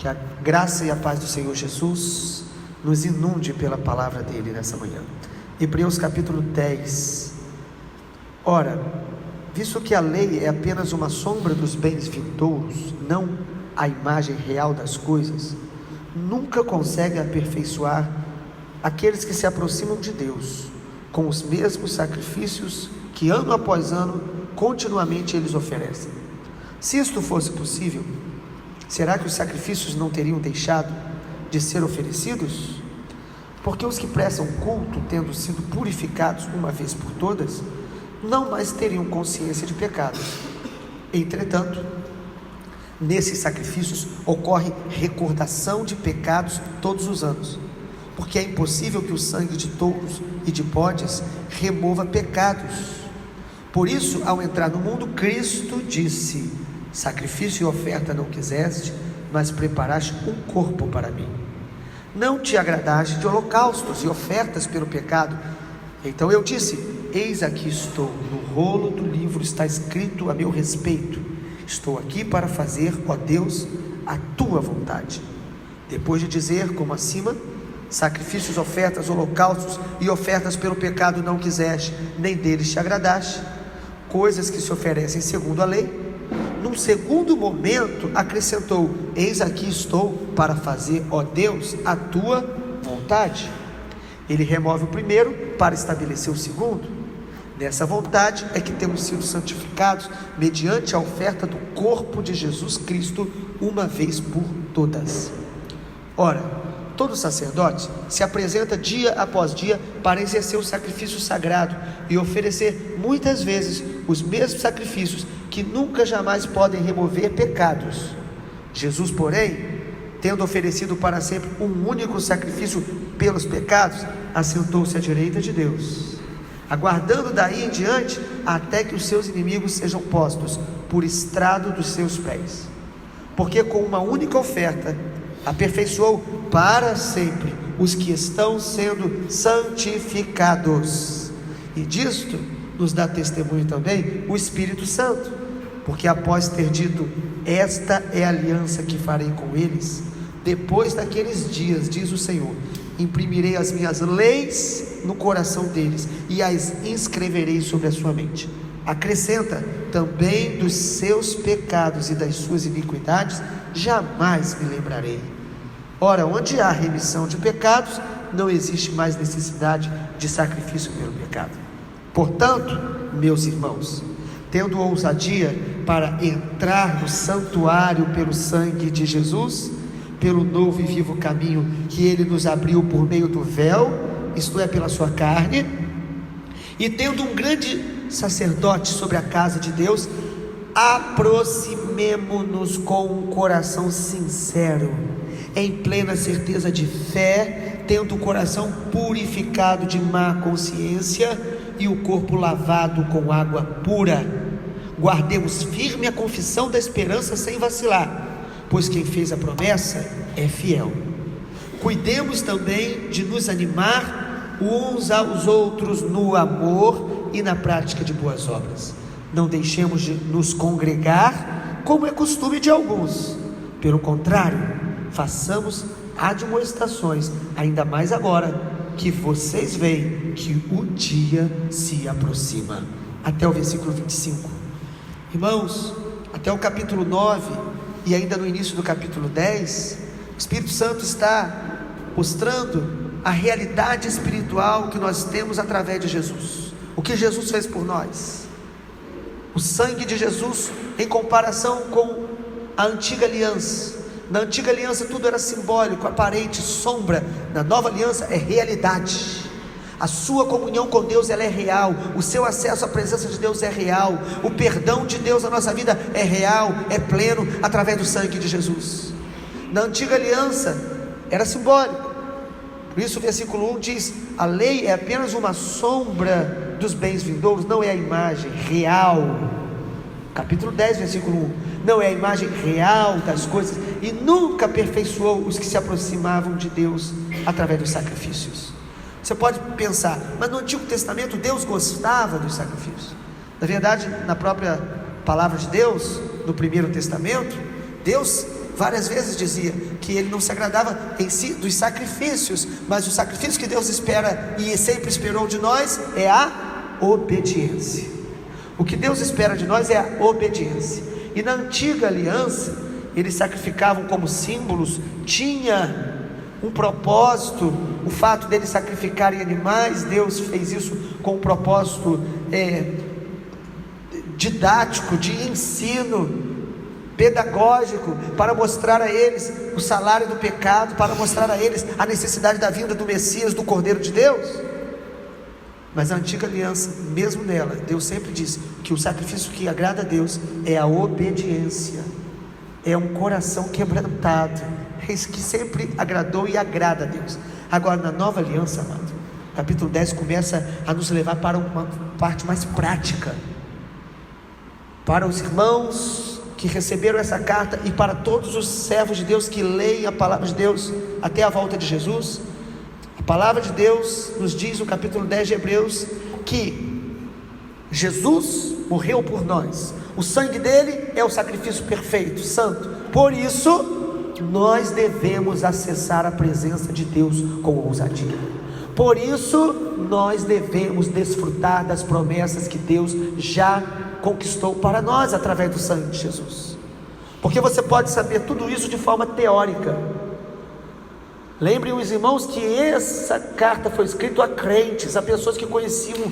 Que a graça e a paz do Senhor Jesus nos inunde pela palavra dele nessa manhã. Hebreus capítulo 10. Ora, visto que a lei é apenas uma sombra dos bens vindouros, não a imagem real das coisas, nunca consegue aperfeiçoar aqueles que se aproximam de Deus com os mesmos sacrifícios que ano após ano continuamente eles oferecem. Se isto fosse possível, será que os sacrifícios não teriam deixado de ser oferecidos? Porque os que prestam culto, tendo sido purificados uma vez por todas, não mais teriam consciência de pecados. Entretanto, nesses sacrifícios ocorre recordação de pecados todos os anos, porque é impossível que o sangue de touros e de bodes remova pecados. Por isso, ao entrar no mundo, Cristo disse: sacrifício e oferta não quiseste, mas preparaste um corpo para mim. Não te agradaste de holocaustos e ofertas pelo pecado. Então eu disse: eis aqui estou, no rolo do livro está escrito a meu respeito. Estou aqui para fazer, ó Deus, a tua vontade. Depois de dizer, como acima, sacrifícios, ofertas, holocaustos e ofertas pelo pecado não quiseste, nem deles te agradaste, coisas que se oferecem segundo a lei, num segundo momento acrescentou: eis aqui estou para fazer, ó Deus, a tua vontade. Ele remove o primeiro para estabelecer o segundo. Nessa vontade é que temos sido santificados mediante a oferta do corpo de Jesus Cristo uma vez por todas. Ora, todo sacerdote se apresenta dia após dia para exercer o sacrifício sagrado e oferecer muitas vezes os mesmos sacrifícios que nunca jamais podem remover pecados. Jesus, porém, tendo oferecido para sempre um único sacrifício pelos pecados, assentou-se à direita de Deus, aguardando daí em diante até que os seus inimigos sejam postos por estrado dos seus pés. Porque com uma única oferta aperfeiçoou para sempre os que estão sendo santificados. E disto nos dá testemunho também o Espírito Santo, porque após ter dito: esta é a aliança que farei com eles, depois daqueles dias, diz o Senhor, imprimirei as minhas leis no coração deles e as inscreverei sobre a sua mente. Acrescenta: também dos seus pecados e das suas iniquidades jamais me lembrarei. Ora, onde há remissão de pecados, não existe mais necessidade de sacrifício pelo pecado. Portanto, meus irmãos, tendo ousadia para entrar no santuário pelo sangue de Jesus, pelo novo e vivo caminho que ele nos abriu por meio do véu, isto é, pela sua carne, e tendo um grande sacerdote sobre a casa de Deus, aproximemo-nos com um coração sincero, em plena certeza de fé, tendo o coração purificado de má consciência e o corpo lavado com água pura. Guardemos firme a confissão da esperança sem vacilar, pois quem fez a promessa é fiel. Cuidemos também de nos animar uns aos outros no amor e na prática de boas obras. Não deixemos de nos congregar, como é costume de alguns. Pelo contrário, façamos admoestações, ainda mais agora que vocês veem que o dia se aproxima. Até o versículo 25. Irmãos, até o capítulo 9 e ainda no início do capítulo 10, o Espírito Santo está mostrando a realidade espiritual que nós temos através de Jesus. O que Jesus fez por nós, o sangue de Jesus em comparação com a antiga aliança. Na antiga aliança tudo era simbólico, aparente, sombra. Na nova aliança é realidade. A sua comunhão com Deus, ela é real. O seu acesso à presença de Deus é real. O perdão de Deus na nossa vida é real, é pleno, através do sangue de Jesus. Na antiga aliança era simbólico. Por isso o versículo 1 diz: a lei é apenas uma sombra dos bens vindouros, não é a imagem real. Capítulo 10, versículo 1: não é a imagem real das coisas, e nunca aperfeiçoou os que se aproximavam de Deus através dos sacrifícios. Você pode pensar, mas no Antigo Testamento Deus gostava dos sacrifícios. Na verdade, na própria palavra de Deus, no Primeiro Testamento, Deus várias vezes dizia que ele não se agradava em si dos sacrifícios, mas o sacrifício que Deus espera e sempre esperou de nós é a obediência. O que Deus espera de nós é a obediência. E na antiga aliança, eles sacrificavam como símbolos, tinha um propósito, o fato deles sacrificarem animais. Deus fez isso com um propósito didático, de ensino, pedagógico, para mostrar a eles o salário do pecado, para mostrar a eles a necessidade da vinda do Messias, do Cordeiro de Deus. Mas a antiga aliança, mesmo nela, Deus sempre disse que o sacrifício que agrada a Deus é a obediência, é um coração quebrantado, é isso que sempre agradou e agrada a Deus. Agora, na nova aliança, amado, capítulo 10 começa a nos levar para uma parte mais prática, para os irmãos que receberam essa carta e para todos os servos de Deus que leem a palavra de Deus até a volta de Jesus. A palavra de Deus nos diz no capítulo 10 de Hebreus que Jesus morreu por nós, o sangue dele é o sacrifício perfeito, santo. Por isso nós devemos acessar a presença de Deus com ousadia. Por isso nós devemos desfrutar das promessas que Deus já conquistou para nós através do sangue de Jesus. Porque você pode saber tudo isso de forma teórica. Lembrem os irmãos que essa carta foi escrita a crentes, a pessoas que conheciam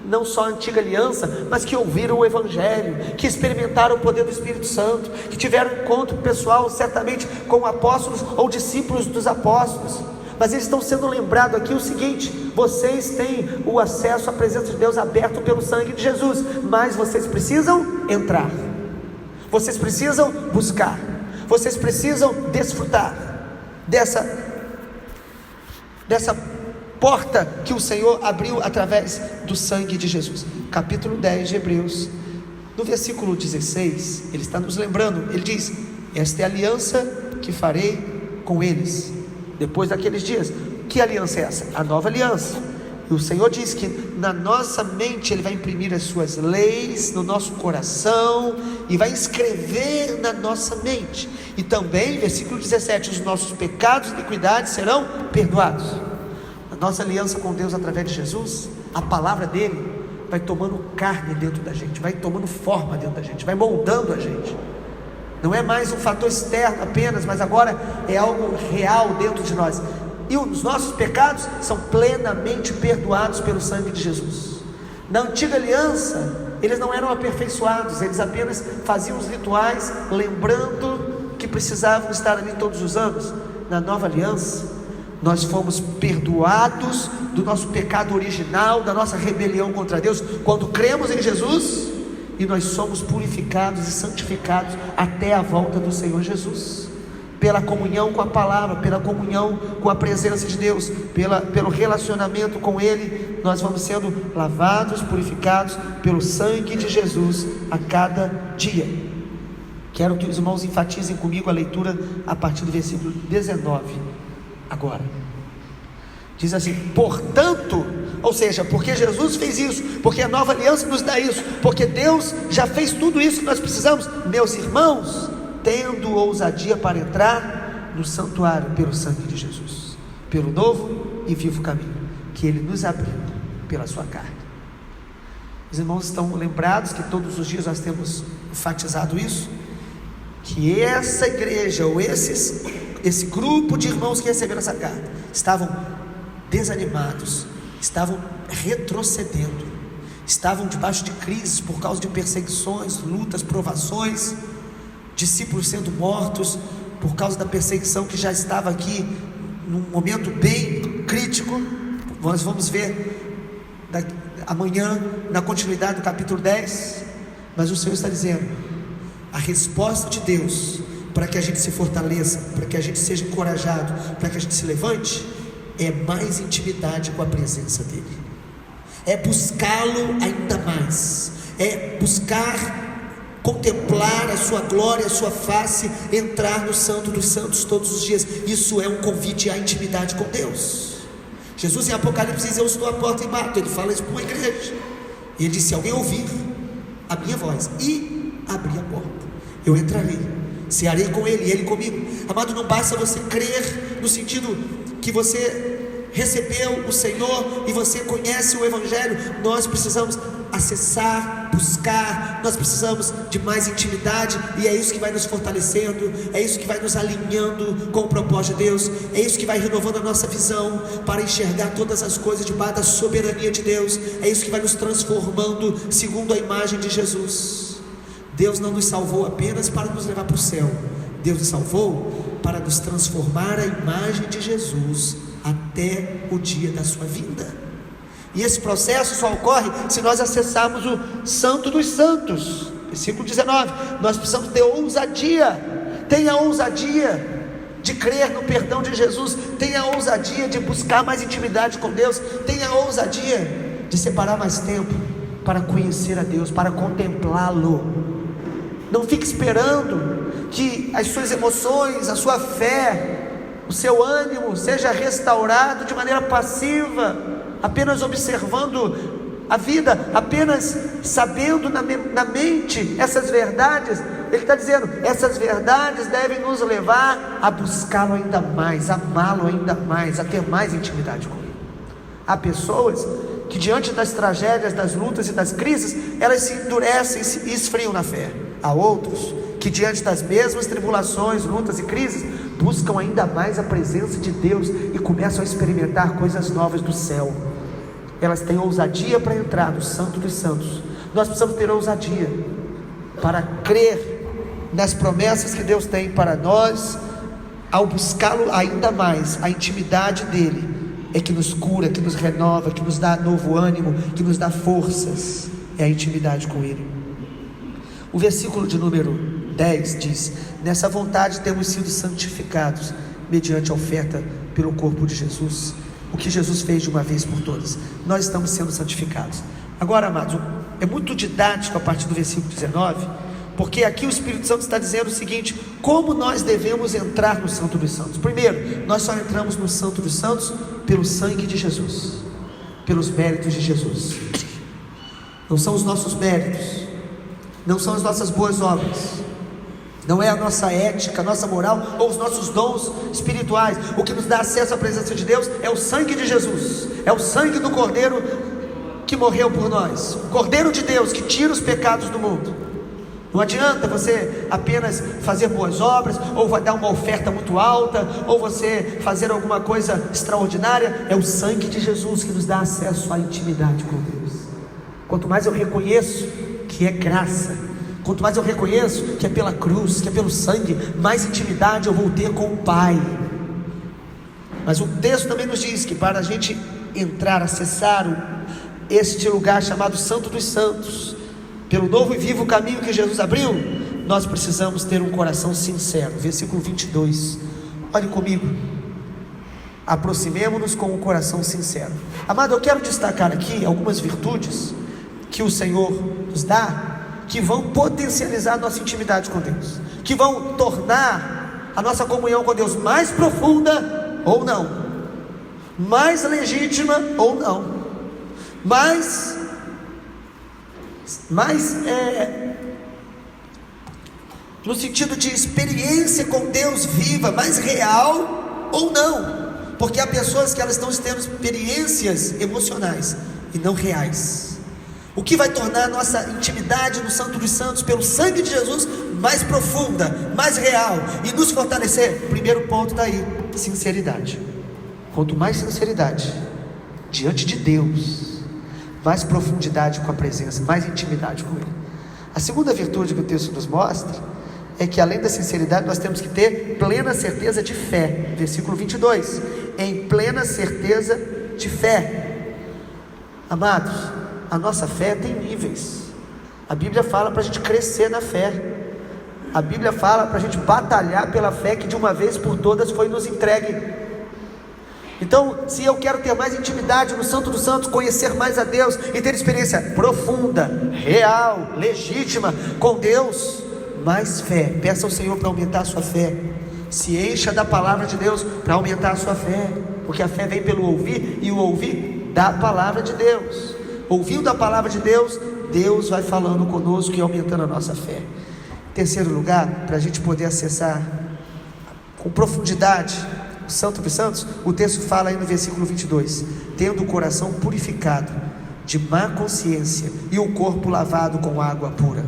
não só a antiga aliança, mas que ouviram o Evangelho, que experimentaram o poder do Espírito Santo, que tiveram encontro pessoal certamente com apóstolos ou discípulos dos apóstolos. Mas eles estão sendo lembrados aqui o seguinte: vocês têm o acesso à presença de Deus aberto pelo sangue de Jesus, mas vocês precisam entrar, vocês precisam buscar, vocês precisam desfrutar dessa porta que o Senhor abriu através do sangue de Jesus. Capítulo 10 de Hebreus, no versículo 16, ele está nos lembrando, ele diz: esta é a aliança que farei com eles depois daqueles dias. Que aliança é essa? A nova aliança. E o Senhor diz que na nossa mente Ele vai imprimir as suas leis no nosso coração e vai escrever na nossa mente. E também, versículo 17, os nossos pecados e iniquidades serão perdoados. A nossa aliança com Deus através de Jesus, a palavra dele vai tomando carne dentro da gente, vai tomando forma dentro da gente, vai moldando a gente. Não é mais um fator externo apenas, mas agora é algo real dentro de nós. E os nossos pecados são plenamente perdoados pelo sangue de Jesus. Na antiga aliança, eles não eram aperfeiçoados, eles apenas faziam os rituais, lembrando que precisavam estar ali todos os anos. Na nova aliança, nós fomos perdoados do nosso pecado original, da nossa rebelião contra Deus, quando cremos em Jesus, e nós somos purificados e santificados até a volta do Senhor Jesus, pela comunhão com a palavra, pela comunhão com a presença de Deus, pelo relacionamento com Ele. Nós vamos sendo lavados, purificados pelo sangue de Jesus a cada dia. Quero que os irmãos enfatizem comigo a leitura a partir do versículo 19 agora. Diz assim: portanto, ou seja, porque Jesus fez isso, porque a nova aliança nos dá isso, porque Deus já fez tudo isso que nós precisamos, meus irmãos, tendo ousadia para entrar no santuário pelo sangue de Jesus, pelo novo e vivo caminho que Ele nos abriu pela sua carne. Os irmãos estão lembrados que todos os dias nós temos enfatizado isso, que essa igreja, ou esse grupo de irmãos que receberam essa carta, estavam desanimados, estavam retrocedendo, estavam debaixo de crises por causa de perseguições, lutas, provações, discípulos sendo mortos por causa da perseguição que já estava aqui num momento bem crítico. Nós vamos ver amanhã na continuidade do capítulo 10, mas o Senhor está dizendo: a resposta de Deus para que a gente se fortaleça, para que a gente seja encorajado, para que a gente se levante, é mais intimidade com a presença dEle, é buscá-lo ainda mais, é buscar contemplar a sua glória, a sua face, entrar no Santo dos Santos todos os dias. Isso é um convite à intimidade com Deus. Jesus em Apocalipse diz: eu estou à porta e bato. Ele fala isso para uma igreja, e ele disse: se alguém ouvir a minha voz e abrir a porta, eu entrarei cearei com Ele e Ele comigo. Amado, não basta você crer no sentido que você recebeu o Senhor e você conhece o Evangelho. Nós precisamos acessar, buscar, nós precisamos de mais intimidade, e é isso que vai nos fortalecendo, é isso que vai nos alinhando com o propósito de Deus, é isso que vai renovando a nossa visão para enxergar todas as coisas debaixo da soberania de Deus, é isso que vai nos transformando segundo a imagem de Jesus. Deus não nos salvou apenas para nos levar para o céu, Deus nos salvou para nos transformar à imagem de Jesus até o dia da sua vinda. E esse processo só ocorre se nós acessarmos o Santo dos Santos. Versículo 19, nós precisamos ter ousadia. Tenha ousadia de crer no perdão de Jesus. Tenha ousadia de buscar mais intimidade com Deus. Tenha ousadia de separar mais tempo para conhecer a Deus, para contemplá-lo. Não fique esperando que as suas emoções, a sua fé, o seu ânimo seja restaurado de maneira passiva, apenas observando a vida, apenas sabendo na mente essas verdades. Ele está dizendo, essas verdades devem nos levar a buscá-lo ainda mais, amá-lo ainda mais, a ter mais intimidade com Ele. Há pessoas que diante das tragédias, das lutas e das crises, elas se endurecem e esfriam na fé. Há outros que diante das mesmas tribulações, lutas e crises, buscam ainda mais a presença de Deus e começam a experimentar coisas novas do céu. Elas têm ousadia para entrar no Santo dos Santos. Nós precisamos ter ousadia para crer nas promessas que Deus tem para nós. Ao buscá-lo ainda mais, a intimidade dele é que nos cura, que nos renova, que nos dá novo ânimo, que nos dá forças. É a intimidade com Ele. O versículo de número 10 diz: nessa vontade temos sido santificados mediante a oferta pelo corpo de Jesus. O que Jesus fez de uma vez por todas, nós estamos sendo santificados. Agora, amados, é muito didático a partir do versículo 19, porque aqui o Espírito Santo está dizendo o seguinte: como nós devemos entrar no Santo dos Santos? Primeiro, nós só entramos no Santo dos Santos pelo sangue de Jesus, pelos méritos de Jesus. Não são os nossos méritos, não são as nossas boas obras, não é a nossa ética, a nossa moral ou os nossos dons espirituais. O que nos dá acesso à presença de Deus é o sangue de Jesus, é o sangue do Cordeiro que morreu por nós, o Cordeiro de Deus que tira os pecados do mundo. Não adianta você apenas fazer boas obras, ou vai dar uma oferta muito alta, ou você fazer alguma coisa extraordinária. É o sangue de Jesus que nos dá acesso à intimidade com Deus. Quanto mais eu reconheço que é graça, quanto mais eu reconheço que é pela cruz, que é pelo sangue, mais intimidade eu vou ter com o Pai. Mas o texto também nos diz que para a gente entrar, acessar este lugar chamado Santo dos Santos, pelo novo e vivo caminho que Jesus abriu, nós precisamos ter um coração sincero. Versículo 22, olhe comigo. Aproximemo-nos com um coração sincero. Amado, eu quero destacar aqui algumas virtudes que o Senhor nos dá, que vão potencializar a nossa intimidade com Deus, que vão tornar a nossa comunhão com Deus mais profunda ou não, mais legítima ou não, mais no sentido de experiência com Deus viva, mais real ou não, porque há pessoas que elas estão tendo experiências emocionais e não reais. O que vai tornar a nossa intimidade no Santo dos Santos pelo sangue de Jesus mais profunda, mais real e nos fortalecer? Primeiro ponto está aí: sinceridade. Quanto mais sinceridade diante de Deus, mais profundidade com a presença, mais intimidade com Ele. A segunda virtude que o texto nos mostra é que além da sinceridade nós temos que ter plena certeza de fé. Versículo 22, em plena certeza de fé. Amados, a nossa fé tem níveis. A Bíblia fala para a gente crescer na fé. A Bíblia fala para a gente batalhar pela fé que de uma vez por todas foi nos entregue. Então, se eu quero ter mais intimidade no Santo dos Santos, conhecer mais a Deus e ter experiência profunda, real, legítima com Deus, mais fé. Peça ao Senhor para aumentar a sua fé. Se encha da palavra de Deus para aumentar a sua fé, porque a fé vem pelo ouvir, e o ouvir da palavra de Deus. Ouvindo a palavra de Deus, Deus vai falando conosco e aumentando a nossa fé. Terceiro lugar, para a gente poder acessar com profundidade o Santo dos Santos, o texto fala aí no versículo 22, tendo o coração purificado de má consciência e o corpo lavado com água pura.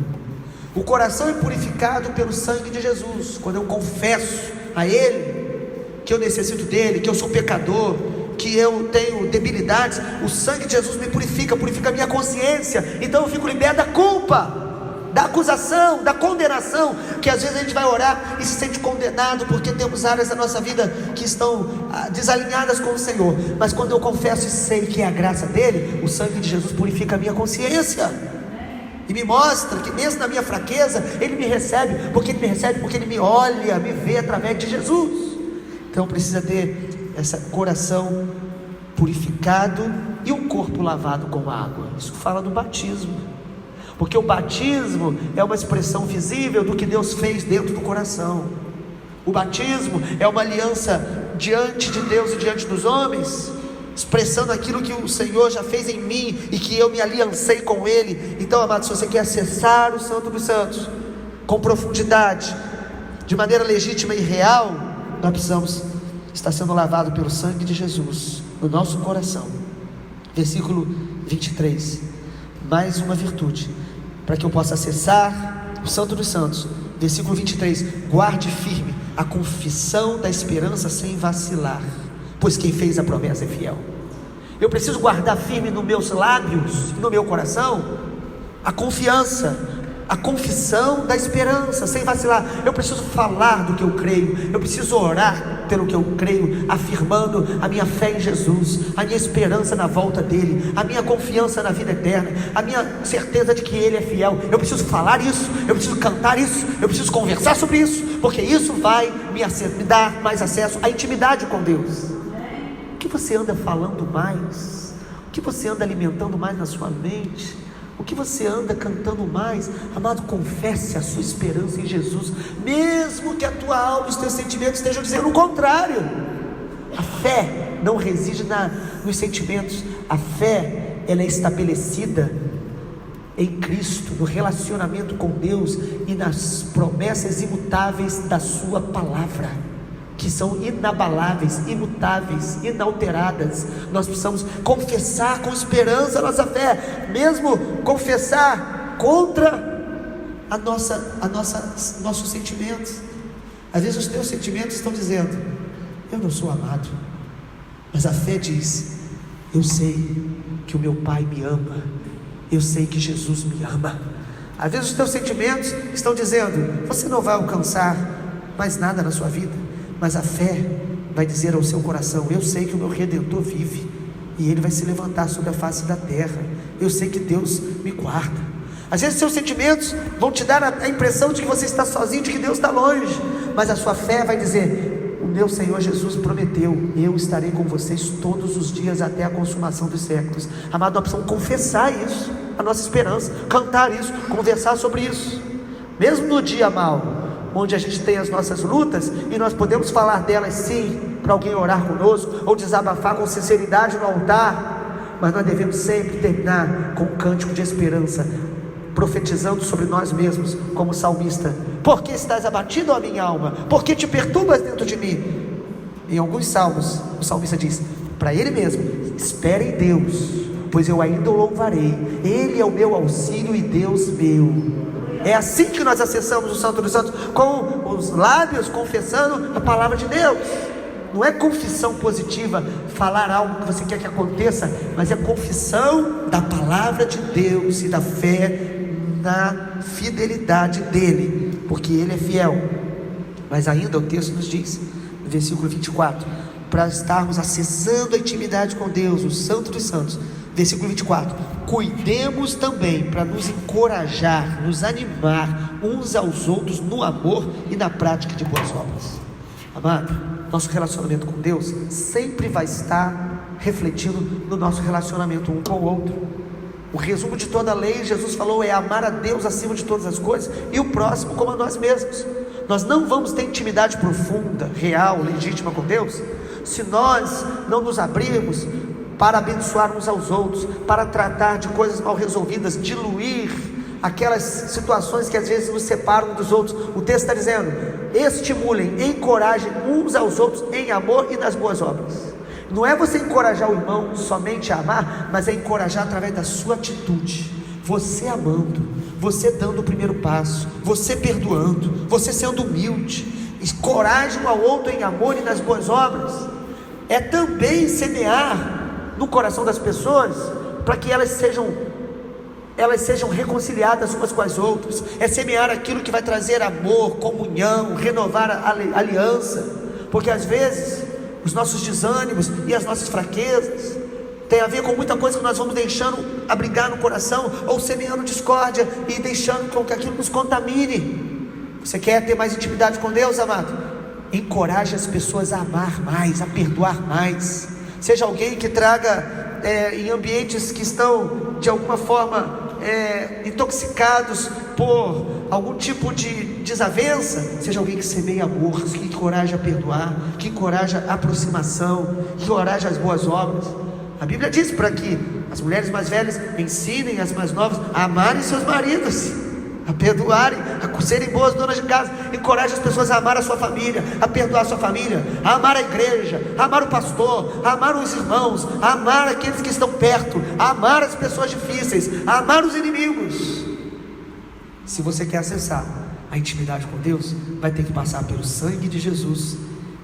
O coração é purificado pelo sangue de Jesus. Quando eu confesso a Ele que eu necessito dEle, que eu sou pecador, que eu tenho debilidades, o sangue de Jesus me purifica, purifica a minha consciência. Então eu fico liberto da culpa, da acusação, da condenação, que às vezes a gente vai orar e se sente condenado, porque temos áreas da nossa vida que estão desalinhadas com o Senhor. Mas quando eu confesso e sei que é a graça dEle, o sangue de Jesus purifica a minha consciência, e me mostra que mesmo na minha fraqueza, Ele me recebe, porque Ele me olha, me vê através de Jesus. Então precisa ter esse coração purificado e um corpo lavado com água. Isso fala do batismo, porque o batismo é uma expressão visível do que Deus fez dentro do coração. O batismo é uma aliança diante de Deus e diante dos homens, expressando aquilo que o Senhor já fez em mim e que eu me aliancei com Ele. Então, amado, se você quer acessar o Santo dos Santos com profundidade, de maneira legítima e real, nós precisamos estar sendo lavado pelo sangue de Jesus no nosso coração. Versículo 23, mais uma virtude para que eu possa acessar o Santo dos Santos. Versículo 23, guarde firme a confissão da esperança sem vacilar, pois quem fez a promessa é fiel. Eu preciso guardar firme nos meus lábios, no meu coração, a confiança, a confissão da esperança, sem vacilar. Eu preciso falar do que eu creio, eu preciso orar pelo que eu creio, afirmando a minha fé em Jesus, a minha esperança na volta dEle, a minha confiança na vida eterna, a minha certeza de que Ele é fiel. Eu preciso falar isso, eu preciso cantar isso, eu preciso conversar sobre isso, porque isso vai me dar mais acesso à intimidade com Deus. O que você anda falando mais? O que você anda alimentando mais na sua mente? O que você anda cantando mais? Amado, confesse a sua esperança em Jesus, mesmo que a tua alma e os teus sentimentos estejam dizendo o contrário. A fé não reside nos sentimentos. A fé, ela é estabelecida em Cristo, no relacionamento com Deus e nas promessas imutáveis da sua palavra, que são inabaláveis, imutáveis, inalteradas. Nós precisamos confessar com esperança a nossa fé, mesmo confessar contra nossos sentimentos. Às vezes os teus sentimentos estão dizendo: eu não sou amado, mas a fé diz: eu sei que o meu Pai me ama, eu sei que Jesus me ama. Às vezes os teus sentimentos estão dizendo: você não vai alcançar mais nada na sua vida, mas a fé vai dizer ao seu coração: eu sei que o meu Redentor vive, e Ele vai se levantar sobre a face da terra, eu sei que Deus me guarda. Às vezes seus sentimentos vão te dar a impressão de que você está sozinho, de que Deus está longe, mas a sua fé vai dizer: o meu Senhor Jesus prometeu, eu estarei com vocês todos os dias até a consumação dos séculos. Amado, nós precisamos confessar isso, a nossa esperança, cantar isso, conversar sobre isso, mesmo no dia mau, onde a gente tem as nossas lutas, e nós podemos falar delas sim, para alguém orar conosco, ou desabafar com sinceridade no altar, mas nós devemos sempre terminar com um cântico de esperança, profetizando sobre nós mesmos, como salmista: por que estás abatido, ó minha alma? Por que te perturbas dentro de mim? Em alguns salmos, o salmista diz para ele mesmo: espere em Deus, pois eu ainda o louvarei, Ele é o meu auxílio e Deus meu. É assim que nós acessamos o Santo dos Santos, com os lábios confessando a palavra de Deus. Não é confissão positiva, falar algo que você quer que aconteça, mas é confissão da palavra de Deus e da fé na fidelidade dEle, porque Ele é fiel. Mas ainda o texto nos diz, no versículo 24, para estarmos acessando a intimidade com Deus, o Santo dos Santos, versículo 24: cuidemos também para nos encorajar, nos animar uns aos outros no amor e na prática de boas obras. Amado, nosso relacionamento com Deus sempre vai estar refletindo no nosso relacionamento um com o outro. O resumo de toda a lei, Jesus falou, é amar a Deus acima de todas as coisas e o próximo como a nós mesmos. Nós não vamos ter intimidade profunda, real, legítima com Deus, se nós não nos abrirmos para abençoar uns aos outros, para tratar de coisas mal resolvidas, diluir aquelas situações que às vezes nos separam um dos outros. O texto está dizendo: estimulem, encorajem uns aos outros em amor e nas boas obras. Não é você encorajar o irmão somente a amar, mas é encorajar através da sua atitude. Você amando, você dando o primeiro passo, você perdoando, você sendo humilde. Encoraje um ao outro em amor e nas boas obras. É também semear no coração das pessoas, para que elas sejam reconciliadas umas com as outras. É semear aquilo que vai trazer amor, comunhão, renovar a aliança. Porque às vezes os nossos desânimos e as nossas fraquezas tem a ver com muita coisa que nós vamos deixando abrigar no coração, ou semeando discórdia e deixando com que aquilo nos contamine. Você quer ter mais intimidade com Deus, amado? Encoraje as pessoas a amar mais, a perdoar mais. Seja alguém que traga em ambientes que estão de alguma forma intoxicados por algum tipo de desavença. Seja alguém que semeia amor, que encoraja a perdoar, que encoraja a aproximação, que encoraja as boas obras. A Bíblia diz para que as mulheres mais velhas ensinem as mais novas a amarem seus maridos, a perdoarem, a serem boas donas de casa. Encoraje as pessoas a amar a sua família, a perdoar a sua família, a amar a igreja, a amar o pastor, a amar os irmãos, a amar aqueles que estão perto, a amar as pessoas difíceis, a amar os inimigos. Se você quer acessar a intimidade com Deus, vai ter que passar pelo sangue de Jesus,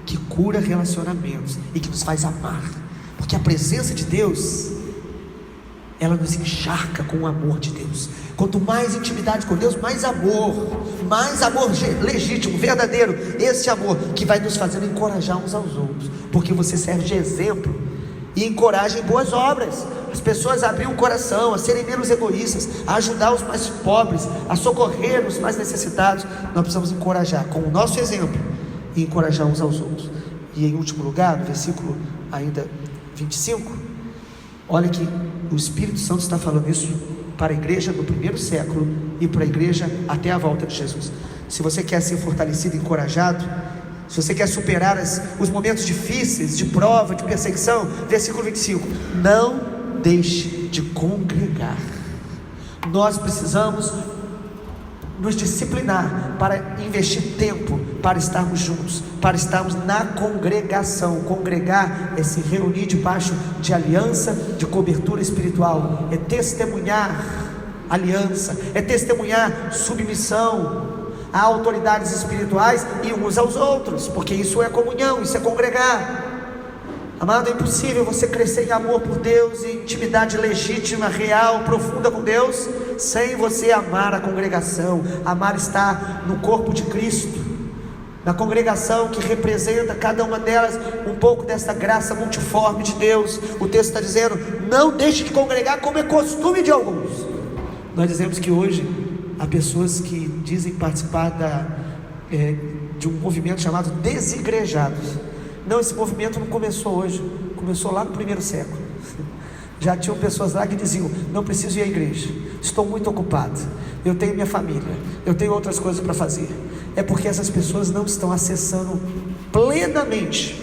que cura relacionamentos e que nos faz amar. Porque a presença de Deus, ela nos encharca com o amor de Deus. Quanto mais intimidade com Deus, mais amor legítimo, verdadeiro. Esse amor que vai nos fazendo encorajar uns aos outros, porque você serve de exemplo e encoraja em boas obras. As pessoas a abrir o coração, a serem menos egoístas, a ajudar os mais pobres, a socorrer os mais necessitados. Nós precisamos encorajar com o nosso exemplo e encorajar uns aos outros. E em último lugar, no versículo ainda 25, olha que o Espírito Santo está falando isso para a igreja do primeiro século e para a igreja até a volta de Jesus. Se você quer ser fortalecido, encorajado, se você quer superar os momentos difíceis, de prova, de perseguição, versículo 25: não deixe de congregar. Nós precisamos nos disciplinar para investir tempo, para estarmos juntos, para estarmos na congregação. Congregar é se reunir debaixo de aliança, de cobertura espiritual, é testemunhar aliança, é testemunhar submissão a autoridades espirituais e uns aos outros, porque isso é comunhão, isso é congregar. Amado, é impossível você crescer em amor por Deus, em intimidade legítima, real, profunda com Deus, sem você amar a congregação, amar estar no corpo de Cristo, na congregação que representa cada uma delas um pouco dessa graça multiforme de Deus. O texto está dizendo: não deixe de congregar como é costume de alguns. Nós dizemos que hoje há pessoas que dizem participar de um movimento chamado desigrejados. Não, esse movimento não começou hoje, começou lá no primeiro século. Já tinham pessoas lá que diziam: não preciso ir à igreja, estou muito ocupado, eu tenho minha família, eu tenho outras coisas para fazer. É porque essas pessoas não estão acessando plenamente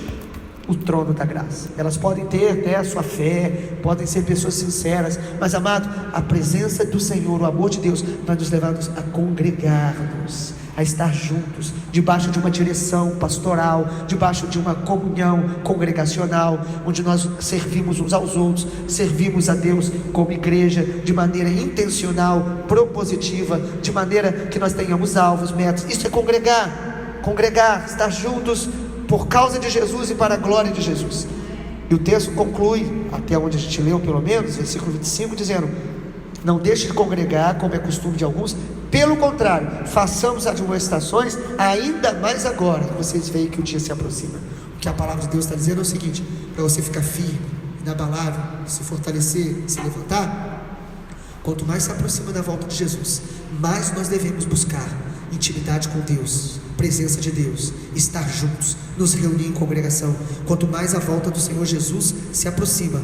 o trono da graça. Elas podem ter até a sua fé, podem ser pessoas sinceras, mas, amado, a presença do Senhor, o amor de Deus, vai nos levar a congregar-nos, a estar juntos, debaixo de uma direção pastoral, debaixo de uma comunhão congregacional, onde nós servimos uns aos outros, servimos a Deus como igreja, de maneira intencional, propositiva, de maneira que nós tenhamos alvos, metas. Isso é congregar, estar juntos por causa de Jesus e para a glória de Jesus. E o texto conclui, até onde a gente leu pelo menos, versículo 25, dizendo: não deixe de congregar como é costume de alguns, pelo contrário, façamos admoestações ainda mais agora que vocês veem que o dia se aproxima. O que a palavra de Deus está dizendo é o seguinte: para você ficar firme, inabalável, se fortalecer, se levantar, quanto mais se aproxima da volta de Jesus, mais nós devemos buscar intimidade com Deus, presença de Deus, estar juntos, nos reunir em congregação. Quanto mais a volta do Senhor Jesus se aproxima,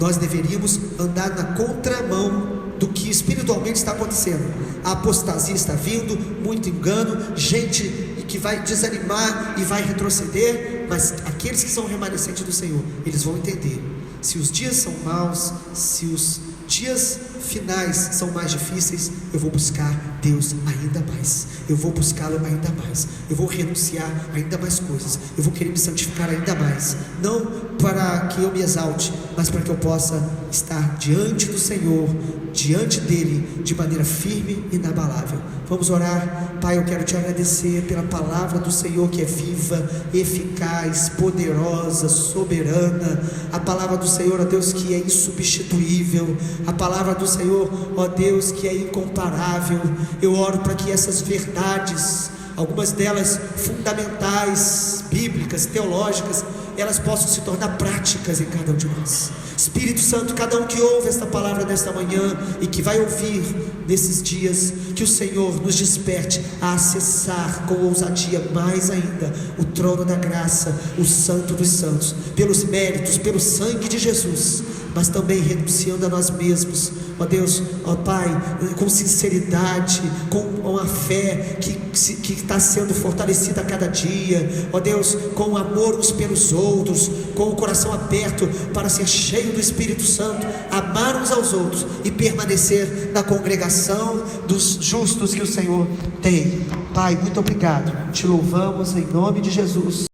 nós deveríamos andar na contramão do que espiritualmente está acontecendo. A apostasia está vindo, muito engano, gente que vai desanimar e vai retroceder, mas aqueles que são remanescentes do Senhor, eles vão entender: se os dias são maus, se dias finais são mais difíceis, eu vou buscar Deus ainda mais, eu vou buscá-lo ainda mais, eu vou renunciar ainda mais coisas, eu vou querer me santificar ainda mais, não para que eu me exalte, mas para que eu possa estar diante do Senhor, diante dele, de maneira firme e inabalável. Vamos orar. Pai, eu quero te agradecer pela palavra do Senhor, que é viva, eficaz, poderosa, soberana, a palavra do Senhor, ó Deus, que é insubstituível, a palavra do Senhor, ó Deus, que é incomparável. Eu oro para que essas verdades, algumas delas fundamentais, bíblicas, teológicas, elas possam se tornar práticas em cada um de nós. Espírito Santo, cada um que ouve esta palavra nesta manhã e que vai ouvir nesses dias, que o Senhor nos desperte a acessar com ousadia mais ainda o trono da graça, o Santo dos Santos, pelos méritos, pelo sangue de Jesus, mas também renunciando a nós mesmos, ó Deus, ó Pai, com sinceridade, com a fé que está sendo fortalecida a cada dia, ó Deus, com amor uns pelos outros, com o coração aberto para ser cheio do Espírito Santo, amar uns aos outros e permanecer na congregação dos justos que o Senhor tem. Pai, muito obrigado, te louvamos em nome de Jesus.